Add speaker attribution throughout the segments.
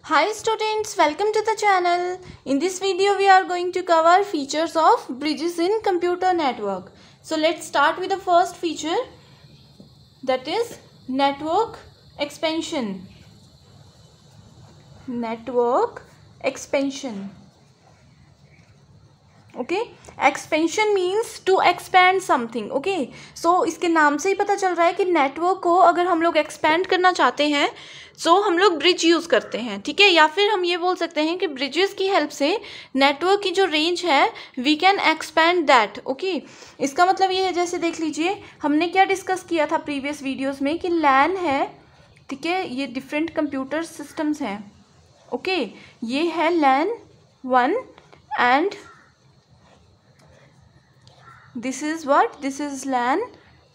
Speaker 1: Hi students, welcome to the channel. In this video we are going to cover features of bridges in computer network. So let's start with the first feature, that is network expansion. Network expansion. Okay, expansion means to expand something. Okay, so इसके नाम से ही पता चल रहा है कि network को अगर हम लोग एक्सपैंड करना चाहते हैं सो हम लोग ब्रिज यूज़ करते हैं. ठीक है, या फिर हम ये बोल सकते हैं कि ब्रिजेस की हेल्प से नेटवर्क की जो रेंज है we can expand that. Okay, इसका मतलब ये है, जैसे देख लीजिए हमने क्या डिस्कस किया था प्रीवियस वीडियोज़ में कि लैन है. ठीक है, ये डिफरेंट कंप्यूटर सिस्टम्स हैं. ओके, ये है LAN 1 and this is what, this is LAN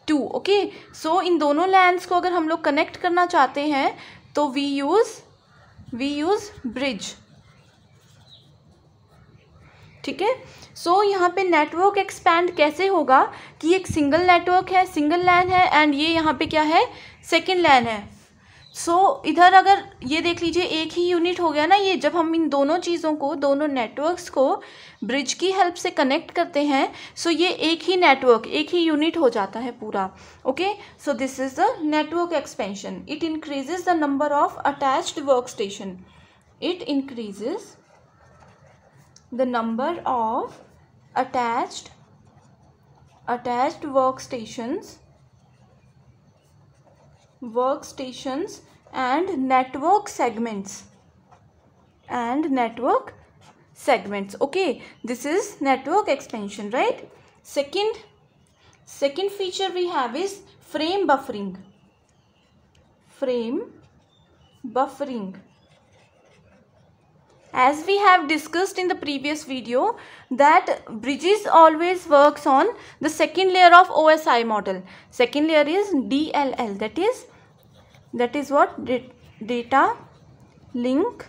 Speaker 1: 2. Okay, so इन दोनों लैन्स को अगर हम लोग कनेक्ट करना चाहते हैं तो वी यूज़ ब्रिज. ठीक है, सो यहाँ पे नेटवर्क एक्सपैंड कैसे होगा कि एक सिंगल नेटवर्क है, सिंगल लैन है एंड ये यहाँ पे क्या है, सेकेंड लैन है. सो इधर अगर ये देख लीजिए एक ही यूनिट हो गया ना. ये जब हम इन दोनों चीज़ों को, दोनों नेटवर्क्स को ब्रिज की हेल्प से कनेक्ट करते हैं सो ये एक ही नेटवर्क, एक ही यूनिट हो जाता है पूरा. Okay, so this is the network expansion. It increases the number of attached work station. It increases the number of attached workstations and network segments. Okay, this is network expansion, right? Second feature we have is frame buffering. As we have discussed in the previous video that bridges always works on the second layer of OSI model. Second layer is DLL, that is what, data link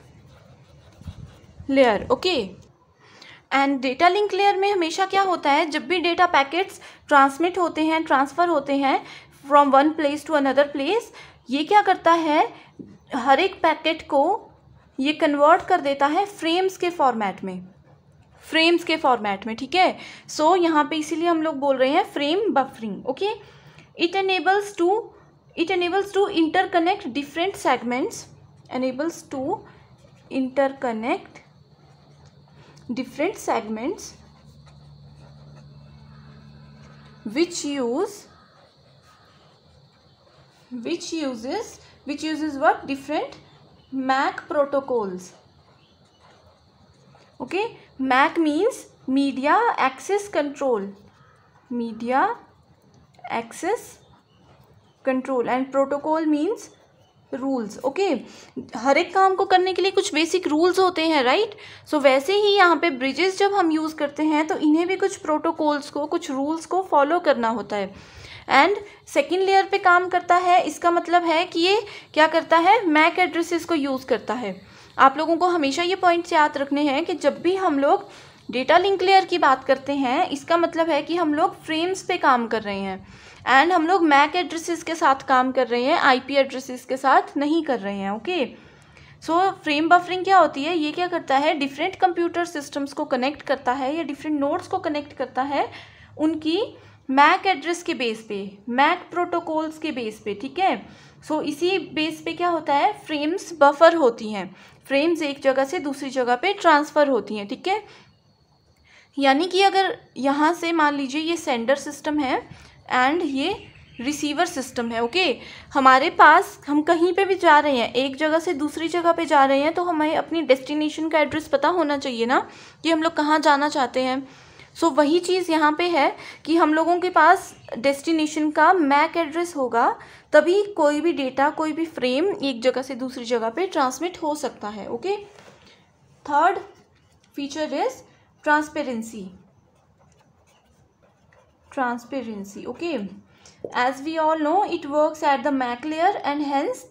Speaker 1: layer. Okay, and data link layer में हमेशा क्या होता है, जब भी data packets transmit होते हैं, transfer होते हैं from one place to another place, ये क्या करता है, हर एक पैकेट को ये कन्वर्ट कर देता है फ्रेम्स के फॉर्मेट में. ठीक है, सो यहाँ पे इसीलिए हम लोग बोल रहे हैं frame buffering. Okay, it enables to interconnect different segments, which uses what, different MAC protocols. Okay, MAC means media access control, and protocol means rules. Okay, हर एक काम को करने के लिए कुछ बेसिक रूल्स होते हैं, राइट? सो वैसे ही यहाँ पे ब्रिजेस जब हम यूज़ करते हैं तो इन्हें भी कुछ प्रोटोकॉल्स को, कुछ रूल्स को फॉलो करना होता है. एंड सेकेंड लेयर पे काम करता है. इसका मतलब है कि ये क्या करता है, मैक एड्रेसेस को यूज़ करता है. आप लोगों को हमेशा ये पॉइंट्स याद रखने हैं कि जब भी हम लोग डेटा लिंक लेयर की बात करते हैं इसका मतलब है कि हम लोग फ्रेम्स पे काम कर रहे हैं एंड हम लोग मैक एड्रेसेस के साथ काम कर रहे हैं, आईपी एड्रेसेस के साथ नहीं कर रहे हैं. ओके, सो फ्रेम बफरिंग क्या होती है, ये क्या करता है, डिफरेंट कंप्यूटर सिस्टम्स को कनेक्ट करता है या डिफरेंट नोड्स को कनेक्ट करता है उनकी मैक एड्रेस के बेस पे, मैक प्रोटोकॉल्स के बेस पे. ठीक है, सो इसी बेस पे क्या होता है, फ्रेम्स बफर होती हैं. फ्रेम्स एक जगह से दूसरी जगह पे ट्रांसफ़र होती हैं. ठीक है, यानी कि अगर यहाँ से मान लीजिए ये सेंडर सिस्टम है एंड ये रिसीवर सिस्टम है. ओके, हमारे पास, हम कहीं पे भी जा रहे हैं, एक जगह से दूसरी जगह पे जा रहे हैं तो हमें अपनी डेस्टिनेशन का एड्रेस पता होना चाहिए ना कि हम लोग कहाँ जाना चाहते हैं. सो वही चीज़ यहाँ पे है कि हम लोगों के पास डेस्टिनेशन का मैक एड्रेस होगा तभी कोई भी डेटा, कोई भी फ्रेम एक जगह से दूसरी जगह पे ट्रांसमिट हो सकता है. Okay, third feature is transparency. Okay, as we all know it works at the MAC layer and hence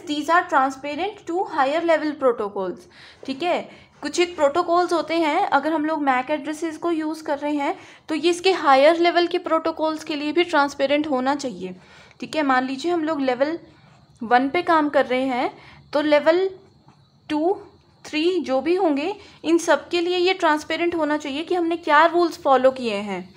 Speaker 1: these are transparent to higher level protocols. ठीक है, कुछ एक प्रोटोकॉल्स होते हैं, अगर हम लोग मैक एड्रेसेस को यूज़ कर रहे हैं तो ये इसके हायर लेवल के प्रोटोकॉल्स के लिए भी ट्रांसपेरेंट होना चाहिए. ठीक है, मान लीजिए हम लोग लेवल 1 पे काम कर रहे हैं तो लेवल 2, 3 जो भी होंगे इन सब के लिए ये ट्रांसपेरेंट होना चाहिए कि हमने क्या रूल्स फॉलो किए हैं,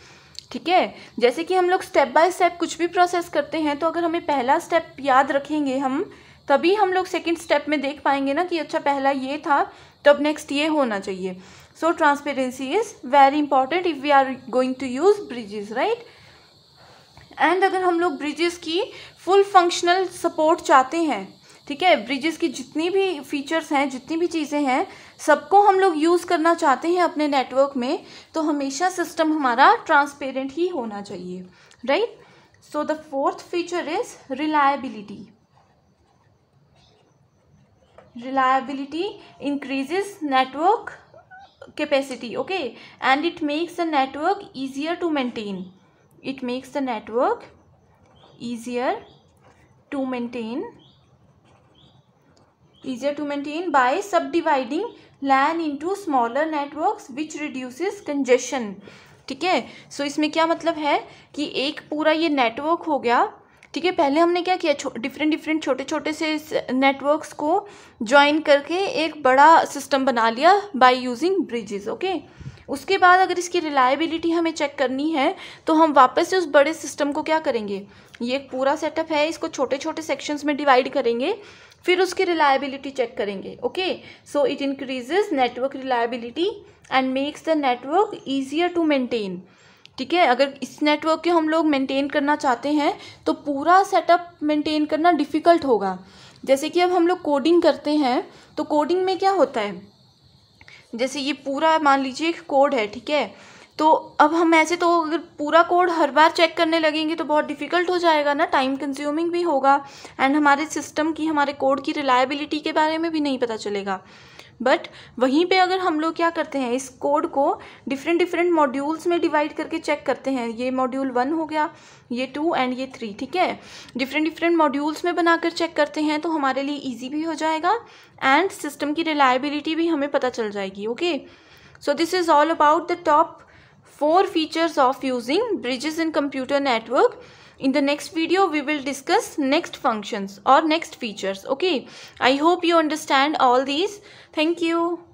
Speaker 1: ठीक है। जैसे कि हम लोग स्टेप बाय स्टेप कुछ भी प्रोसेस करते हैं, तो अगर हमें पहला स्टेप याद रखेंगे हम, तभी हम लोग सेकंड स्टेप में देख पाएंगे ना कि अच्छा पहला ये था तो अब नेक्स्ट ये होना चाहिए। So transparency is very important if we are going to use bridges, right. And अगर हम लोग ब्रिजेस की फुल फंक्शनल सपोर्ट चाहते हैं, ठीक है, ब्रिजेस की जितनी भी फीचर्स हैं, जितनी भी चीज़ें हैं, सबको हम लोग यूज़ करना चाहते हैं अपने नेटवर्क में, तो हमेशा सिस्टम हमारा ट्रांसपेरेंट ही होना चाहिए, right. So the fourth feature is reliability. Reliability increases network capacity, okay, and it makes the network easier to maintain. It makes the network easier to maintain by subdividing LAN into smaller networks which reduces congestion, ठीक है। सो इसमें क्या मतलब है कि एक पूरा ये नेटवर्क हो गया, ठीक है। पहले हमने क्या किया, डिफरेंट छोटे छोटे से नेटवर्क्स को ज्वाइन करके एक बड़ा सिस्टम बना लिया बाय यूजिंग ब्रिजेस, ओके। उसके बाद अगर इसकी रिलायबिलिटी हमें चेक करनी है तो हम वापस से उस बड़े सिस्टम को क्या करेंगे, ये एक पूरा सेटअप है, इसको छोटे छोटे सेक्शंस में डिवाइड करेंगे, फिर उसकी रिलायबिलिटी चेक करेंगे, okay. So it increases network reliability and makes the network easier to maintain, ठीक है। अगर इस नेटवर्क के हम लोग मेंटेन करना चाहते हैं तो पूरा सेटअप मेंटेन करना डिफ़िकल्ट होगा। जैसे कि अब हम लोग कोडिंग करते हैं, तो कोडिंग में क्या होता है, जैसे ये पूरा मान लीजिए एक कोड है, ठीक है। तो अब हम ऐसे तो अगर पूरा कोड हर बार चेक करने लगेंगे तो बहुत डिफ़िकल्ट हो जाएगा ना, टाइम कंज्यूमिंग भी होगा, एंड हमारे सिस्टम की, हमारे कोड की रिलायबिलिटी के बारे में भी नहीं पता चलेगा। बट वहीं पे अगर हम लोग क्या करते हैं, इस कोड को डिफरेंट मॉड्यूल्स में डिवाइड करके चेक करते हैं, ये मॉड्यूल 1 हो गया, ये 2 एंड ये 3, ठीक है, डिफरेंट मॉड्यूल्स में बनाकर चेक करते हैं, तो हमारे लिए इजी भी हो जाएगा एंड सिस्टम की रिलायबिलिटी भी हमें पता चल जाएगी, okay. So this is all about the top 4 features of using bridges in computer network. In the next video we will discuss next functions or next features, okay. I hope you understand all these. Thank you.